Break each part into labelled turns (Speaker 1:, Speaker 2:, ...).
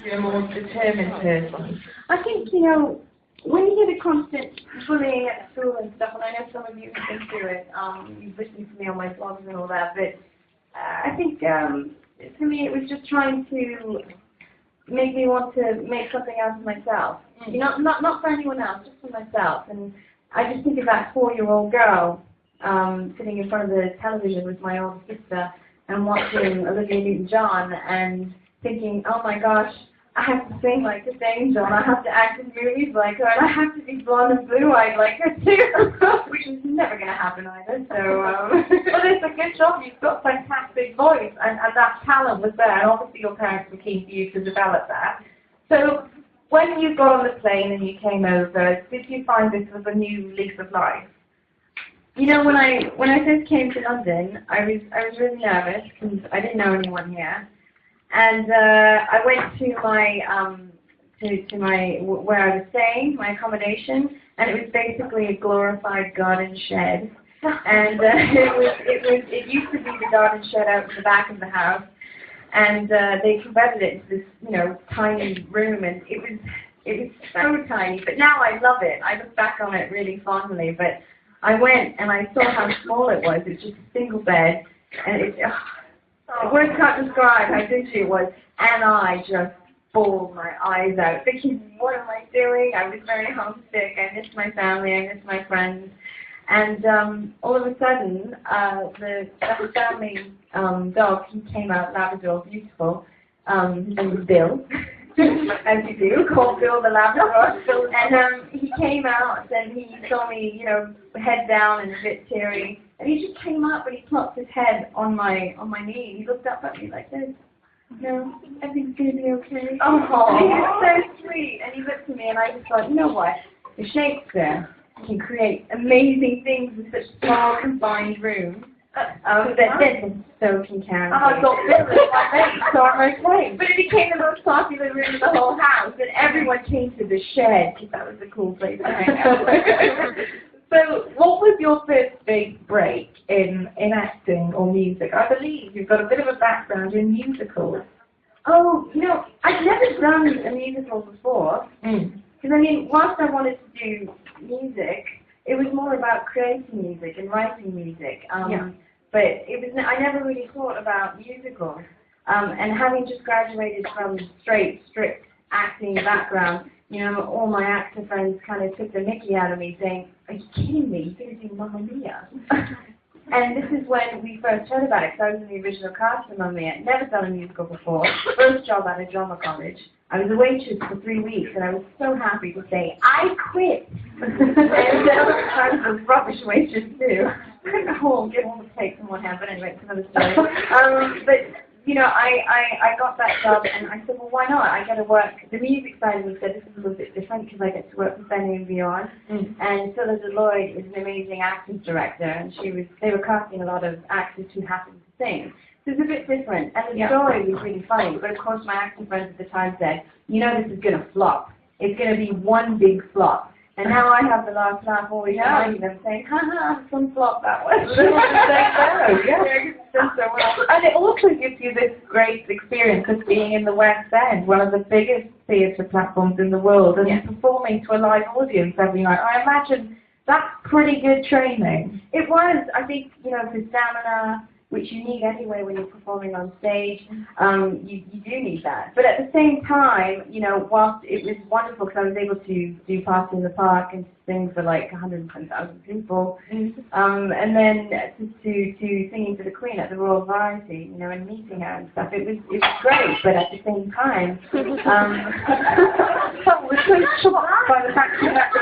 Speaker 1: You're a more determined person.
Speaker 2: I think, when you hear the constant bullying at school and stuff, and I know some of you have been through it, you've listened to me on my blogs and all that, but I think for me it was just trying to make me want to make something out of myself. Not for anyone else, just for myself. And I just think of that 4-year-old girl sitting in front of the television with my older sister and watching Olivia Newton-John and thinking, oh my gosh, I have to sing like this angel, and I have to act in movies like her, and I have to be blonde and blue-eyed like her too, which is never going to happen either. So,
Speaker 1: Well, it's a good job. You've got a fantastic voice, and that talent was there, and obviously your parents were keen for you to develop that. So, when you got on the plane and you came over, did you find this was a new lease of life?
Speaker 2: when I first came to London, I was really nervous because I didn't know anyone here. And I went to my where I was staying, my accommodation, and it was basically a glorified garden shed. And it used to be the garden shed out in the back of the house, and they converted it into this tiny room, and it was so tiny. But now I love it. I look back on it really fondly. But I went and I saw how small it was. It's just a single bed, and words can't describe how dingy it was, and I just bawled my eyes out, thinking, what am I doing? I was very homesick, I missed my family, I missed my friends, and all of a sudden, the family dog, he came out, Labrador, beautiful, his name was Bill, as you do, called Bill the Labrador, and he came out, and he saw me, head down and a bit teary. And he just came up and he plopped his head on my knee. He looked up at me like this. Everything's going to be okay.
Speaker 1: Oh.
Speaker 2: And he was so sweet. And he looked at me and I just thought, you know what? The Shakespeare can create amazing things in such a small, confined room. So can Karen.
Speaker 1: I thought Bill was my mate, so I'm okay.
Speaker 2: But it became the most popular room in the whole house. And everyone came to the shed because that was a cool place to hang out.
Speaker 1: So, what was your first big break in acting or music? I believe you've got a bit of a background in musicals.
Speaker 2: Oh, I've never done a musical before. Because, whilst I wanted to do music, it was more about creating music and writing music. But I never really thought about musicals. And having just graduated from strict acting background, all my actor friends kind of took the mickey out of me saying, are you kidding me? You're going to do Mamma Mia. And this is when we first heard about it, because I was in the original cast of Mamma Mia. Never done a musical before. First job at a drama college. I was a waitress for 3 weeks, and I was so happy to say, I quit. And I was a rubbish waitress, too. I get all the plates in one hand, but anyway, it's another story. But I got that job, and I said, well, why not? I get to work. The music side of me said, this is a little bit different because I get to work with Benny and Beyond. And Phyllis Lloyd is an amazing acting director, and they were casting a lot of actors who happened to sing. So it's a bit different, and the story was really funny. But of course, my acting friends at the time said, this is going to flop. It's going to be one big flop. And now I have the last laugh always reminding them saying, some flop that was.
Speaker 1: And it also gives you this great experience of being in the West End, one of the biggest theatre platforms in the world, and performing to a live audience every night. I imagine that's pretty good training.
Speaker 2: It was. I think, the stamina, which you need anyway when you're performing on stage, you do need that. But at the same time, whilst it was wonderful because I was able to do Party in the Park and sing for like 110,000 people, and then to singing for the Queen at the Royal Variety, and meeting her and stuff, it was great. But at the same time,
Speaker 1: I was so shocked by the fact that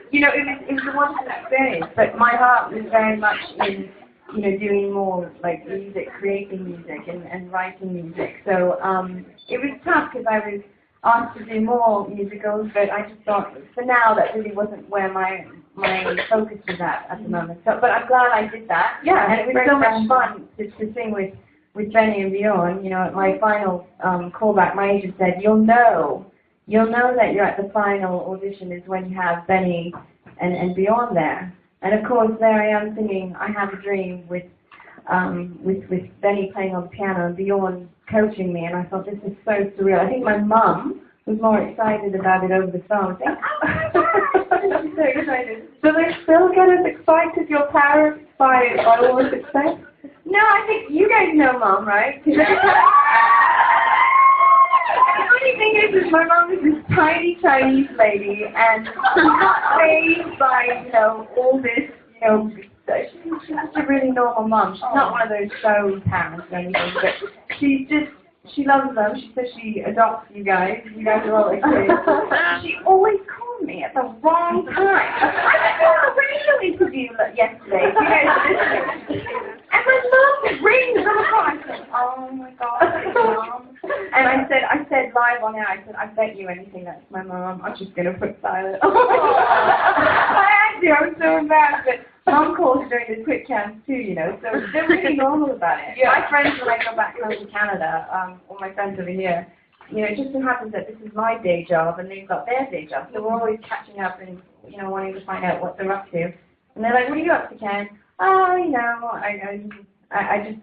Speaker 2: it was a wonderful experience, but my heart was very much in, doing more like music, creating music and writing music. So it was tough because I was asked to do more musicals, but I just thought for now that really wasn't where my focus was at the moment. So, but I'm glad I did that.
Speaker 1: Yeah,
Speaker 2: and it was so much fun to sing with Benny and Bjorn. At my final callback, my agent said, You'll know that you're at the final audition is when you have Benny and Beyond there. And of course, there I am singing I Have a Dream with with Benny playing on the piano and Bjorn coaching me, and I thought, this is so surreal. I think my mum was more excited about it over the phone. Saying, she's so excited.
Speaker 1: Do they still get as excited, your parents, by all the success?
Speaker 2: No, I think you guys know Mum, right? The funny thing is my mom is this tiny Chinese lady, and she's not raised by, all this, she's just a really normal mom. She's not one of those show parents or anything, but she loves them. She says she adopts you guys. You guys are all excited. She always called me at the wrong time. I did a radio interview yesterday. You guys are listening. And my mom rings on the phone. I said, oh my God, Mom. And I said live on air, I bet you anything that's my mom. I'm just going to put silent. I was so embarrassed. But Mom calls during the quick cams too, so they're really normal about it. Yeah. My friends, when I go back home to Canada, all my friends over here, it just so happens that this is my day job and they've got their day job. So we're always catching up and, wanting to find out what they're up to. And they're like, what are you up to, Ken? Oh, I just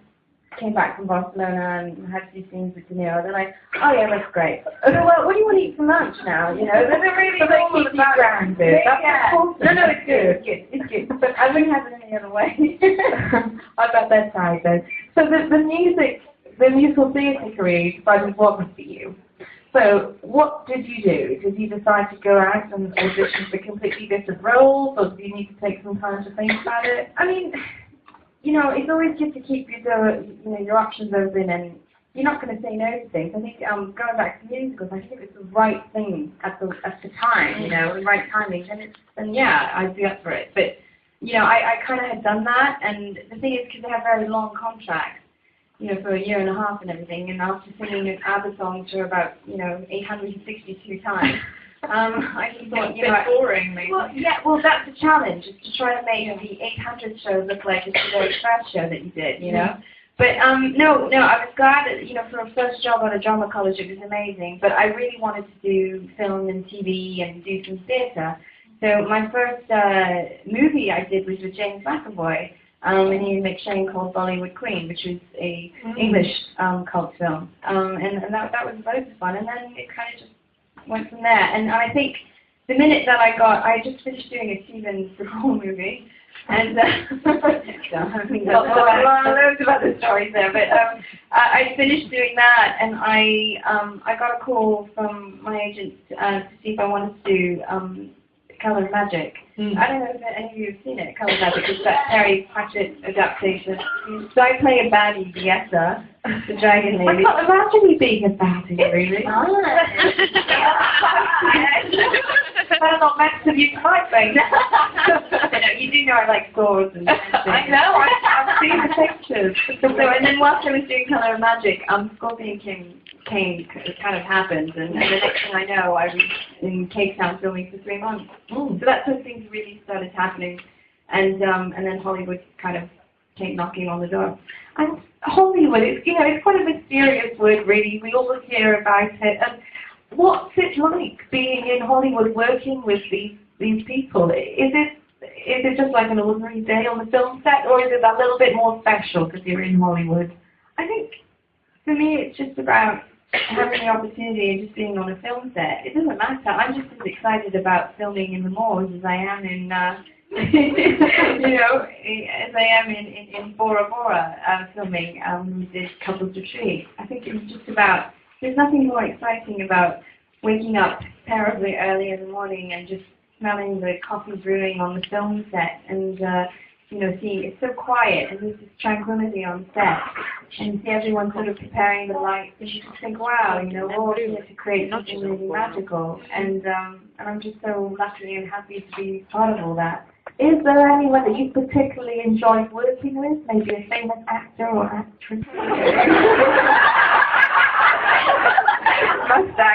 Speaker 2: came back from Barcelona and had a few scenes with De Niro. They're like, oh yeah, that's great. So what do you want to eat for lunch now? They're really normal about it.
Speaker 1: That's important.
Speaker 2: No, it's good. It's good. But I wouldn't have it any other way.
Speaker 1: I bet that's right then. So the musical theatre career decided wasn't for you. So what did you do? Did you decide to go out and audition for completely different roles, or do you need to take some time to think about it?
Speaker 2: I mean, it's always good to keep your options open, and you're not going to say no to things. I think going back to musicals, I think it was the right thing at the time, the right timing, and yeah, I'd be up for it. But I kind of had done that, and the thing is, because they have very long contracts, for a year and a half and everything, and after singing an ABBA song for about 862 times. I just thought,
Speaker 1: boring, maybe.
Speaker 2: Well, that's the challenge, is to try to make the 800 show look like it's the very first show that you did, But, no, I was glad that, for a first job at a drama college, it was amazing, but I really wanted to do film and TV and do some theatre. So my first movie I did was with James McAvoy and Ian McShane, called Bollywood Queen, which was a English cult film. And that was loads of fun, and then it kind of just went from there. And I think the minute that I just finished doing a Steven Seagal movie, and loads of other stories there, but I finished doing that, and I got a call from my agent to see if I wanted to do Colour Magic. I don't know if any of you have seen it, Colour Magic. It's that Terry Pratchett adaptation. So I play a baddie, Dieta, the dragon lady.
Speaker 1: I can't imagine you being a baddie, really. That's not meant to be my thing.
Speaker 2: You do know I like swords and
Speaker 1: I know, I've seen the pictures.
Speaker 2: And then whilst I was doing Colour Magic, Scorpion King kind of happened, and the next thing I know, I was in Cape Town filming for 3 months. So that's when things really started happening, and then Hollywood kind of came knocking on the door.
Speaker 1: And Hollywood, it's quite a mysterious word, really. We always hear about it. And what's it like being in Hollywood, working with these people? Is it just like an ordinary day on the film set, or is it a little bit more special because you're in Hollywood?
Speaker 2: I think for me, it's just about having the opportunity and just being on a film set. It doesn't matter. I'm just as excited about filming in the moors as I am in, as I am in Bora Bora filming with this Couples Retreat. I think it's just about, there's nothing more exciting about waking up terribly early in the morning and just smelling the coffee brewing on the film set, and seeing it's so quiet and there's this tranquility on set, and see everyone sort of preparing the lights, and you just think, wow, we're all here to create something really magical, and I'm just so lucky and happy to be part of all that.
Speaker 1: Is there anyone that you particularly enjoy working with? Maybe a famous actor or actress?
Speaker 2: Must I?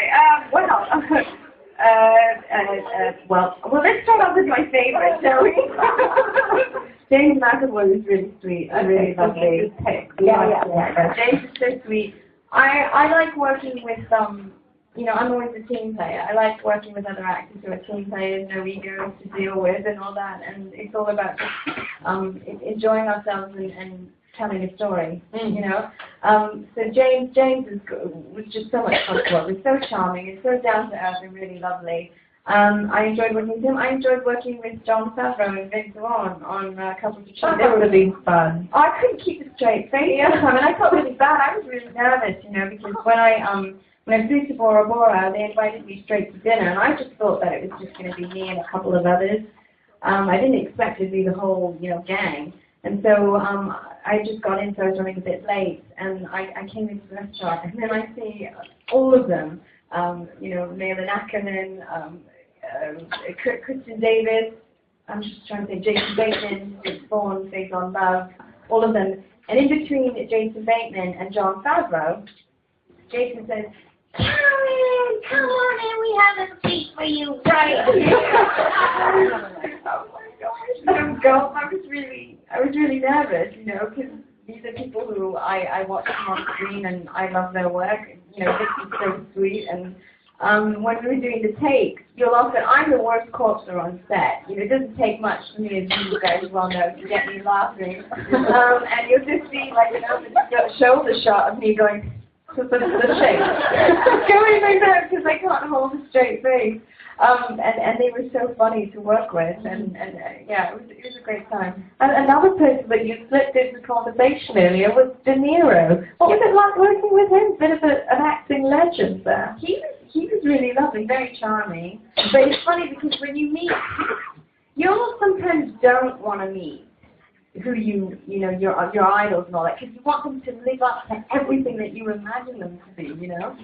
Speaker 2: Well, let's start off with my favorite, shall we? James McAvoy is really sweet. I really love James. Yeah. James is so sweet. I like working with I'm always a team player. I like working with other actors who are team players, no egos to deal with and all that, and it's all about just enjoying ourselves and telling a story, you know. So James was just so much fun to work with, so charming and so down to earth and really lovely. I enjoyed working with him. I enjoyed working with John Favreau and Vince Vaughn on Couples of Choice.
Speaker 1: That would have been fun.
Speaker 2: I couldn't keep a straight face. I mean, I felt really bad. I was really nervous, you know, because when I flew to Bora Bora, they invited me straight to dinner, and I just thought that it was just going to be me and a couple of others. I didn't expect it to be the whole, you know, gang. And so I just got in, so I was running a bit late, and I came into the restaurant, and then I see all of them, you know, Malin Ackerman, Kristen Davis, I'm just trying to think, Jason Bateman, Vince Vaughn, Faith on Love, all of them. And in between Jason Bateman and John Favreau, Jason says, "Karen, come on in, we have a seat for you right here." Oh my gosh, I was really nervous, you know, because these are people who I watch them on screen and I love their work. You know, Vicky's so sweet, and when we were doing the takes, you'll often, I'm the worst corpser on set. You know, it doesn't take much for me, as you guys well know, to get me laughing. And you'll just see, like, you know, the shoulder shot of me going, the shape. Going like that because I can't hold a straight face. And they were so funny to work with, and yeah, it was a great time.
Speaker 1: And another person that you slipped into conversation earlier was De Niro. What was it like working with him? Bit of an acting legend there.
Speaker 2: He was really lovely, very charming. But it's funny because when you meet, you almost sometimes don't want to meet who you know, your idols and all that, because you want them to live up to everything that you imagine them to be, you know.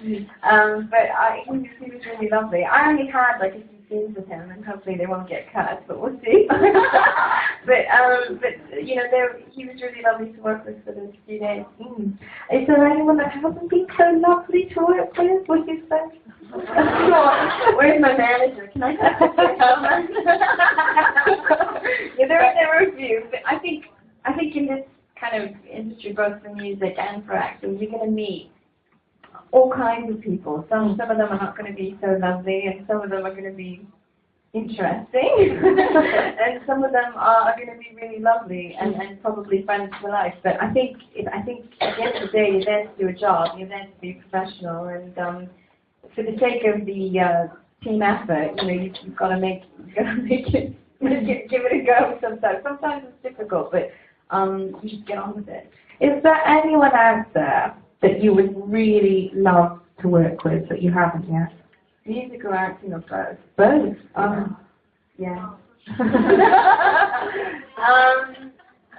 Speaker 2: But he was really lovely. I only had like a few scenes with him, and hopefully they won't get cut, but we'll see. but you know, he was really lovely to work with for those few days.
Speaker 1: Is there anyone that hasn't been so lovely to work with? Would you say?
Speaker 2: Where's my manager? Can I talk to him? Yeah, there were a few, but I think in this kind of industry, both for music and for acting, you're going to meet all kinds of people. Some of them are not going to be so lovely, and some of them are going to be interesting, and some of them are going to be really lovely and probably friends for life. But I think at the end of the day, you're there to do a job. You're there to be professional, and for the sake of the team effort, you know, you've got to make it, give it a go sometimes. Sometimes it's difficult, but you just get on with it.
Speaker 1: Is there anyone out there that you would really love to work with that you haven't yet?
Speaker 2: Music or acting or both?
Speaker 1: Both.
Speaker 2: Yeah.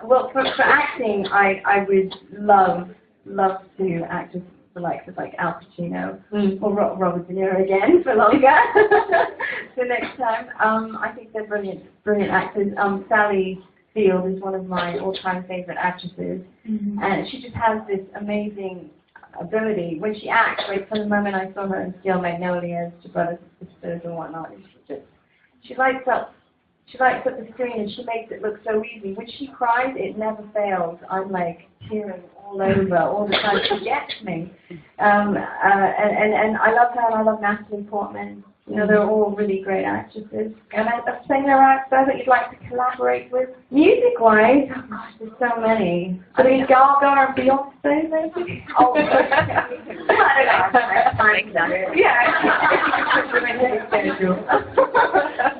Speaker 2: Well, for acting, I would love to act with the likes of like Al Pacino or Robert De Niro again for longer. So next time, I think they're brilliant actors. Sally Field is one of my all-time favorite actresses, and she just has this amazing ability when she acts. Like from the moment I saw her in Steel Magnolias, to Brothers and Sisters and whatnot, and she lights up the screen, and she makes it look so easy. When she cries, it never fails. I'm like tearing all over all the time. She gets me. And I love her, and I love Natalie Portman. You know, they're all really great actresses.
Speaker 1: And a singer out there that you'd like to collaborate with?
Speaker 2: Music-wise, oh gosh, there's so many.
Speaker 1: I mean, Gaga or Beyonce, maybe?
Speaker 2: Oh, I don't know. Yeah.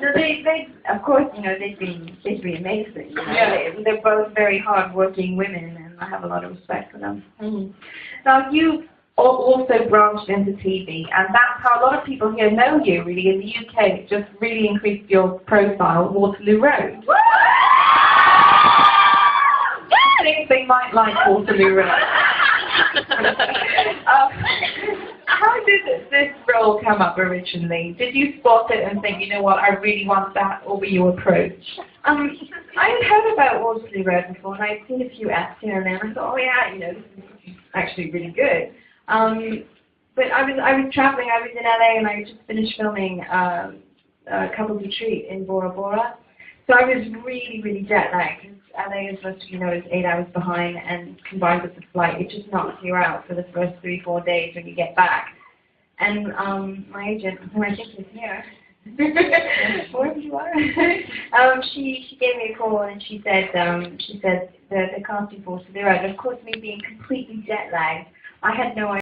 Speaker 2: So they, of course, you know, they'd be amazing. You know?
Speaker 1: Yeah.
Speaker 2: They're both very hard-working women, and I have a lot of respect for them.
Speaker 1: Now, you also branched into TV, and that's how a lot of people here know you, really, in the UK. It just really increased your profile, Waterloo Road. I think they might like Waterloo Road. How did this role come up originally? Did you spot it and think, you know what, I really want that, or were you approached?
Speaker 2: I had heard about Waterloo Road before, and I'd seen a few acts here and there, and I thought, oh yeah, you know, this is actually really good. But I was traveling. I was in LA, and I just finished filming Couples Retreat in Bora Bora. So I was really, really jet lagged, because LA, as most of you know, is 8 hours behind, and combined with the flight, it just knocks you out for the first 3-4 days when you get back. And my agent, who I think is here, Where did you are? She gave me a call and she said the casting force was there. And of course, me being completely jet lagged, I had no idea.